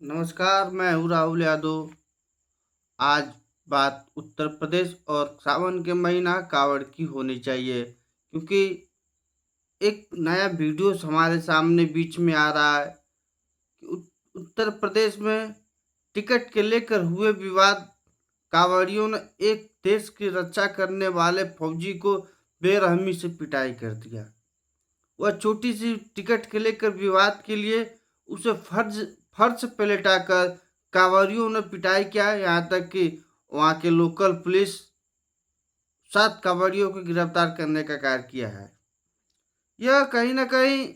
नमस्कार, मैं हूँ राहुल यादव। आज बात उत्तर प्रदेश और सावन के महीना कावड़ की होनी चाहिए, क्योंकि एक नया वीडियो हमारे सामने बीच में आ रहा है कि उत्तर प्रदेश में टिकट के लेकर हुए विवाद। कांवड़ियों ने एक देश की रक्षा करने वाले फौजी को बेरहमी से पिटाई कर दिया। वह छोटी सी टिकट के लेकर विवाद के लिए उसे फर्ज फर्श पे लेटाकर कांवरियों ने पिटाई किया। यहाँ तक कि वहाँ के लोकल पुलिस 7 कांवरियों को गिरफ्तार करने का कार्य किया है। यह कहीं न कहीं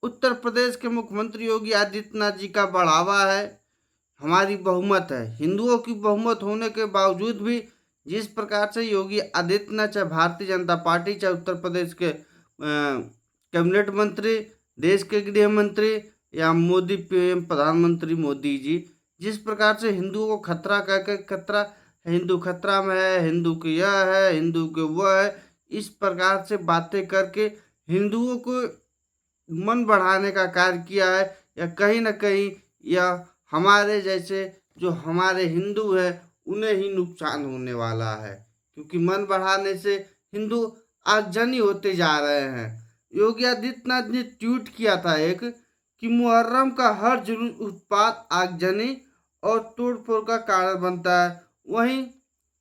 उत्तर प्रदेश के मुख्यमंत्री योगी आदित्यनाथ जी का बढ़ावा है। हमारी बहुमत है, हिंदुओं की बहुमत होने के बावजूद भी जिस प्रकार से योगी आदित्यनाथ, चाहे भारतीय जनता पार्टी, चाहे उत्तर प्रदेश के कैबिनेट मंत्री, देश के गृह मंत्री या मोदी पीएम प्रधानमंत्री मोदी जी, जिस प्रकार से हिंदुओं को खतरा कहकर खतरा, हिंदू खतरा में है, हिंदू के यह है, हिंदू के वह है, इस प्रकार से बातें करके हिंदुओं को मन बढ़ाने का कार्य किया है। या कहीं न कहीं यह हमारे जैसे जो हमारे हिंदू हैं उन्हें ही नुकसान होने वाला है, क्योंकि मन बढ़ाने से हिंदू आगजनी होते जा रहे हैं। योगी आदित्यनाथ ने ट्वीट किया था एक कि मुहर्रम का हर जुलूस उत्पात, आगजनी और तोड़फोड़ का कारण बनता है। वहीं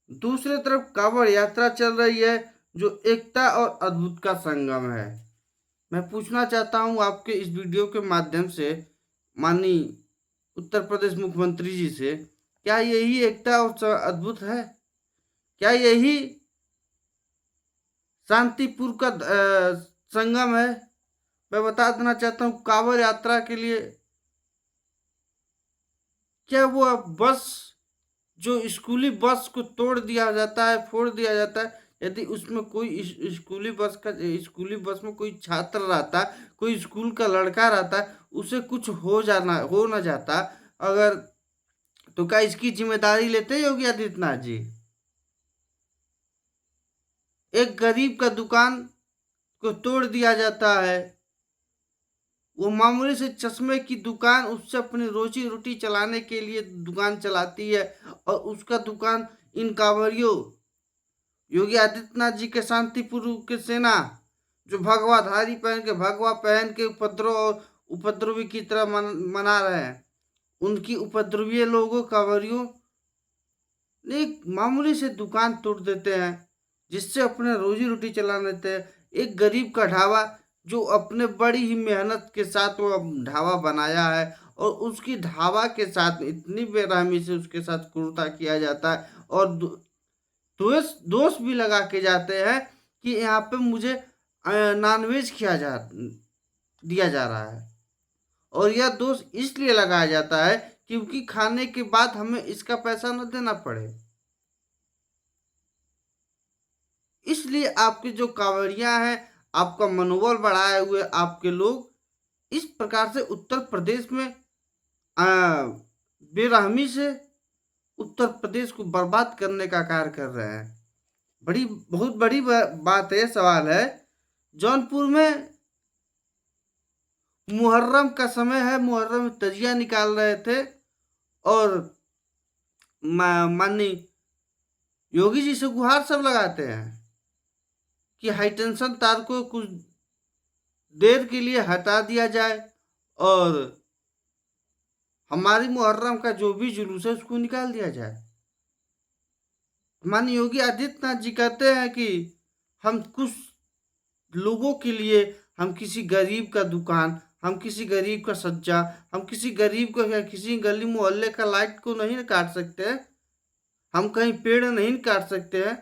दूसरी तरफ कांवड़ यात्रा चल रही है, जो एकता और अद्भुत का संगम है। मैं पूछना चाहता हूं आपके इस वीडियो के माध्यम से माननीय उत्तर प्रदेश मुख्यमंत्री जी से, क्या यही एकता और अद्भुत है? क्या यही शांतिपुर का संगम है? मैं बता देना चाहता हूँ, कांवड़ यात्रा के लिए क्या वो बस, जो स्कूली बस को तोड़ दिया जाता है, फोड़ दिया जाता है, यदि उसमें कोई स्कूली बस में कोई छात्र रहता, कोई स्कूल का लड़का रहता, उसे कुछ हो ना जाता अगर, तो क्या इसकी जिम्मेदारी लेते योगी आदित्यनाथ जी? एक गरीब का दुकान को तोड़ दिया जाता है, वो मामूली से चश्मे की दुकान, उससे अपनी रोजी रोटी चलाने के लिए दुकान चलाती है, और उसका दुकान इन कांवरियों योगी आदित्यनाथ जी के शांतिपुर के सेना, जो भगवाधारी भगवा पहन के उपद्रव और उपद्रवी की तरह मना रहे हैं, उनकी उपद्रवीय लोगों कांवरियों ने एक मामूली से दुकान तोड़ देते हैं, जिससे अपने रोजी रोटी चला लेते हैं। एक गरीब का ढाबा, जो अपने बड़ी ही मेहनत के साथ वो ढाबा बनाया है, और उसकी ढाबा के साथ इतनी बेरहमी से उसके साथ क्रूरता किया जाता है, और दोष दोष भी लगा के जाते हैं कि यहाँ पे मुझे नॉनवेज दिया जा रहा है, और यह दोष इसलिए लगाया जाता है क्योंकि खाने के बाद हमें इसका पैसा न देना पड़े। इसलिए आपके जो कांवड़ियां हैं, आपका मनोबल बढ़ाए हुए आपके लोग इस प्रकार से उत्तर प्रदेश में बेरहमी से उत्तर प्रदेश को बर्बाद करने का कार्य कर रहे हैं। बहुत बड़ी बात है, सवाल है। जौनपुर में मुहर्रम का समय है, मुहर्रम में तजिया निकाल रहे थे, और माननीय योगी जी से गुहार सब लगाते हैं कि हाई टेंशन तार को कुछ देर के लिए हटा दिया जाए, और हमारी मुहर्रम का जो भी जुलूस है उसको निकाल दिया जाए। माननीय योगी आदित्यनाथ जी कहते हैं कि हम कुछ लोगों के लिए, हम किसी गरीब का दुकान, हम किसी गरीब का सज्जा, हम किसी गरीब को या किसी गली मोहल्ले का लाइट को नहीं काट सकते हैं, हम कहीं पेड़ नहीं काट सकते हैं।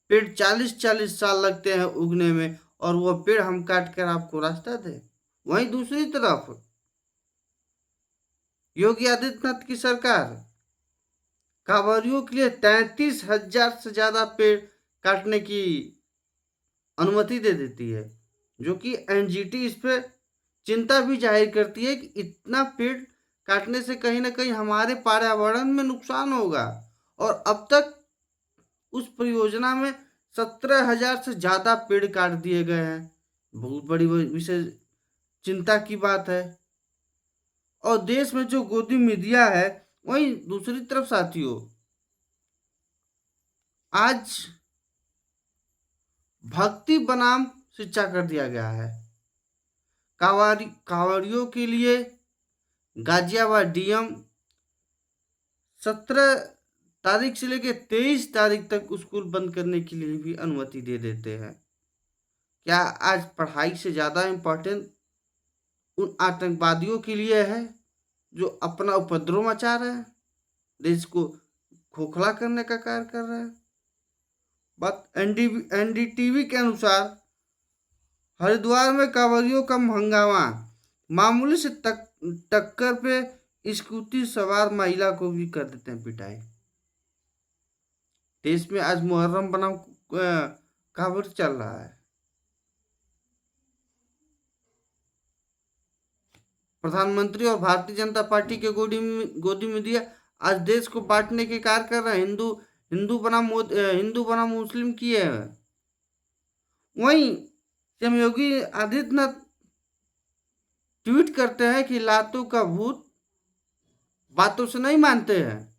पेड़ 40-40 साल लगते हैं उगने में, और वो पेड़ हम काट कर आपको रास्ता दे। वहीं दूसरी तरफ योगी आदित्यनाथ की सरकार कांवरियों के लिए 33,000 से ज्यादा पेड़ काटने की अनुमति दे देती है, जो कि एनजीटी इस पे चिंता भी जाहिर करती है कि इतना पेड़ काटने से कहीं ना कहीं हमारे पर्यावरण में नुकसान होगा। और अब तक उस परियोजना में 17,000 से ज्यादा पेड़ काट दिए गए हैं। बहुत बड़ी विषय चिंता की बात है। और देश में जो गोदी मीडिया है, वहीं दूसरी तरफ साथियों आज भक्ति बनाम शिक्षा कर दिया गया है। कांवड़ियों के लिए गाजियाबाद डीएम 17 तारीख से लेकर 23 तारीख तक स्कूल बंद करने के लिए भी अनुमति दे देते हैं। क्या आज पढ़ाई से ज्यादा इम्पोर्टेंट उन आतंकवादियों के लिए है जो अपना उपद्रव मचा रहे हैं, देश को खोखला करने का कार्य कर रहे हैं? बात एनडीटीवी के अनुसार हरिद्वार में कांवड़ियों का हंगामा, मामूली से टक्कर पे स्कूटी सवार महिला को भी कर देते हैं पिटाई। देश में आज मुहर्रम बनाम कांवड़ चल रहा है। प्रधानमंत्री और भारतीय जनता पार्टी के गोदी मीडिया आज देश को बांटने के कार्य कर रहे हैं। हिंदू बनाम मुस्लिम किए हैं। वहीं जब योगी आदित्यनाथ ट्वीट करते हैं कि लातों का भूत बातों से नहीं मानते हैं,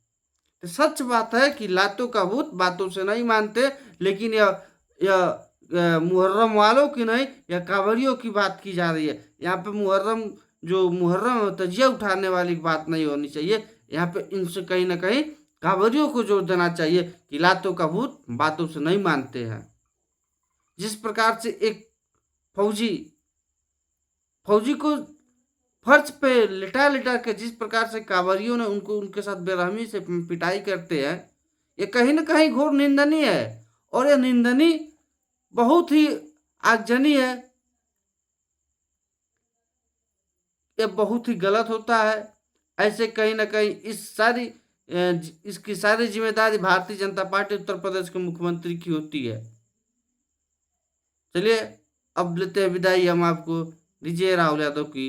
तो सच बात है कि लातों का भूत बातों से नहीं मानते, लेकिन यह मुहर्रम वालों की नहीं, यह कांवड़ियों की बात की जा रही है। यहाँ पे मुहर्रम तजिया उठाने वाली बात नहीं होनी चाहिए। यहाँ पे इनसे कहीं ना कहीं कांवड़ियों को जोर देना चाहिए कि लातों का भूत बातों से नहीं मानते हैं। जिस प्रकार से एक फौजी को फर्श पे लिटा के जिस प्रकार से कांवड़ियों ने उनके साथ बेरहमी से पिटाई करते हैं, ये कहीं ना कहीं घोर निंदनीय है। और यह निंदनीय बहुत ही आगजनी है, यह बहुत ही गलत होता है। ऐसे कहीं ना कहीं इसकी सारी जिम्मेदारी भारतीय जनता पार्टी उत्तर प्रदेश के मुख्यमंत्री की होती है। चलिए अब लेते हैं विदाई हम आपको। दीजिए राहुल यादव की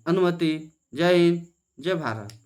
अनुमति। जय हिंद, जय भारत।